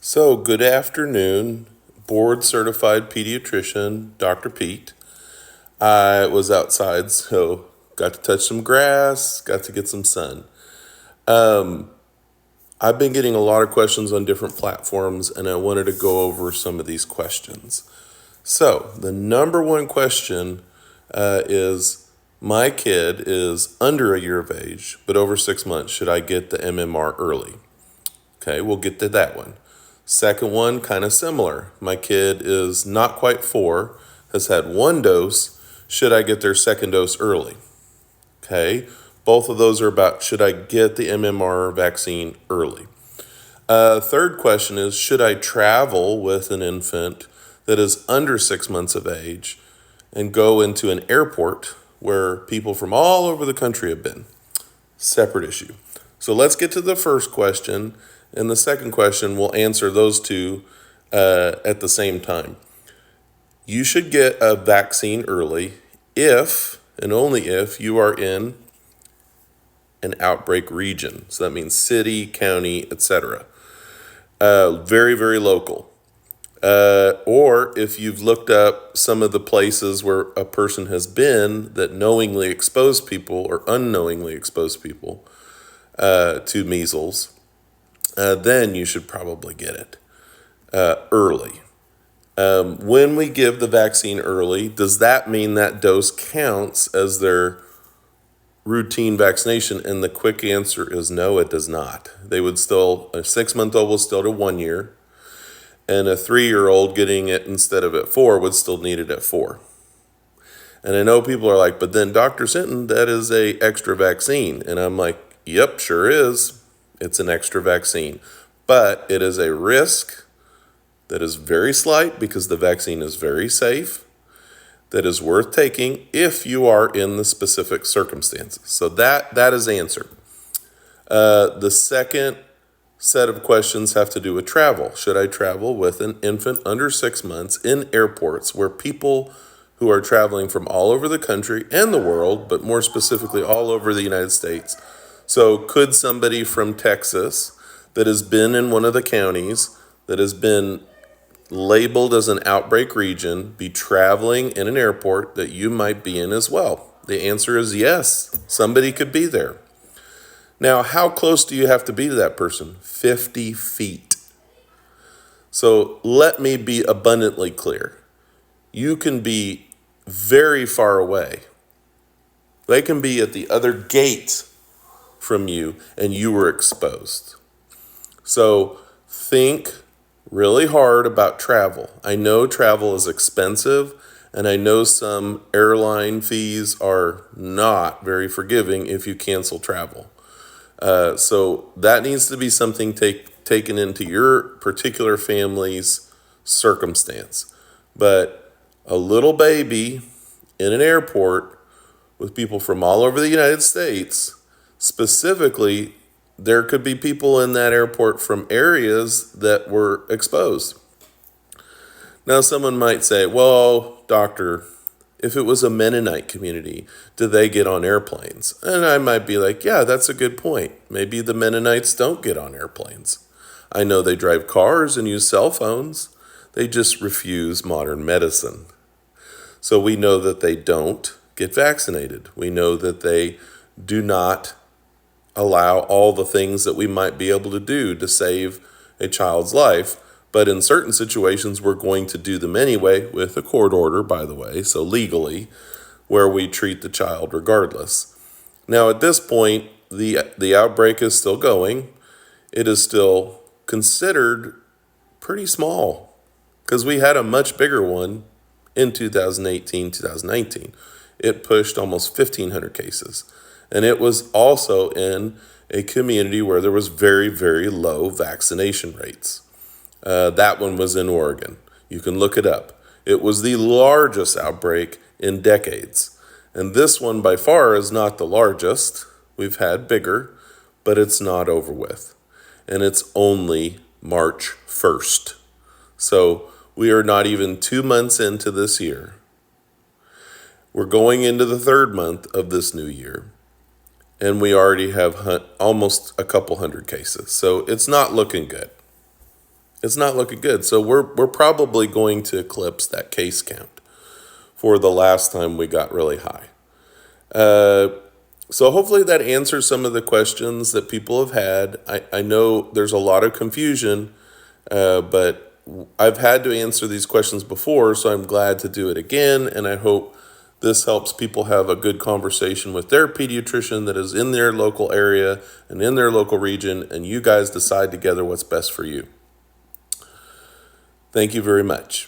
So, good afternoon, board certified pediatrician, Dr. Pete. I was outside, so got to touch some grass, got to get some sun. I've been getting a lot of questions on different platforms, and I wanted to go over some of these questions. So, the number one question is my kid is under a year of age, but over 6 months. Should I get the MMR early? Okay, we'll get to that one. Second one, kind of similar. My kid is not quite 4, has had one dose. Should I get their second dose early? Okay, both of those are about should I get the MMR vaccine early? Third question is should I travel with an infant that is under 6 months of age and go into an airport where people from all over the country have been? Separate issue. So let's get to the first question, and the second question will answer those two at the same time. You should get a vaccine early if and only if you are in an outbreak region. So that means city, county, etc. Very, very local. Or if you've looked up some of the places where a person has been that knowingly exposed people or unknowingly exposed people to measles, then you should probably get it early. When we give the vaccine early, does that mean that dose counts as their routine vaccination? And the quick answer is no, it does not. They would still, a 6-month-old will still do 1 year, and a 3-year-old getting it instead of at 4 would still need it at 4. And I know people are like, but then Dr. Sinton, that is a extra vaccine. And I'm like, yep, sure is. It's an extra vaccine. But it is a risk that is very slight because the vaccine is very safe, that is worth taking if you are in the specific circumstances. So that is answered. The second set of questions have to do with travel. Should I travel with an infant under 6 months in airports where people who are traveling from all over the country and the world, but more specifically all over the United States? So could somebody from Texas that has been in one of the counties that has been labeled as an outbreak region be traveling in an airport that you might be in as well? The answer is yes, somebody could be there. Now, how close do you have to be to that person? 50 feet. So let me be abundantly clear. You can be very far away. They can be at the other gate from you and you were exposed. So think really hard about travel. I know travel is expensive, and I know some airline fees are not very forgiving if you cancel travel. So that needs to be something taken into your particular family's circumstance. But a little baby in an airport with people from all over the United States, specifically, there could be people in that airport from areas that were exposed. Now, someone might say, well, doctor, if it was a Mennonite community, do they get on airplanes? And I might be like, yeah, that's a good point. Maybe the Mennonites don't get on airplanes. I know they drive cars and use cell phones. They just refuse modern medicine. So we know that they don't get vaccinated. We know that they do not allow all the things that we might be able to do to save a child's life. But in certain situations, we're going to do them anyway with a court order, by the way, so legally, where we treat the child regardless. Now, at this point, the outbreak is still going. It is still considered pretty small because we had a much bigger one in 2018, 2019. It pushed almost 1,500 cases. And it was also in a community where there was very, very low vaccination rates. That one was in Oregon. You can look it up. It was the largest outbreak in decades. And this one by far is not the largest. We've had bigger, but it's not over with. And it's only March 1st. So we are not even 2 months into this year. We're going into the 3rd month of this new year. And we already have almost a couple hundred cases. So it's not looking good. It's not looking good. So we're probably going to eclipse that case count for the last time we got really high. So hopefully that answers some of the questions that people have had. I know there's a lot of confusion, but I've had to answer these questions before, so I'm glad to do it again. And I hope this helps people have a good conversation with their pediatrician that is in their local area and in their local region, and you guys decide together what's best for you. Thank you very much.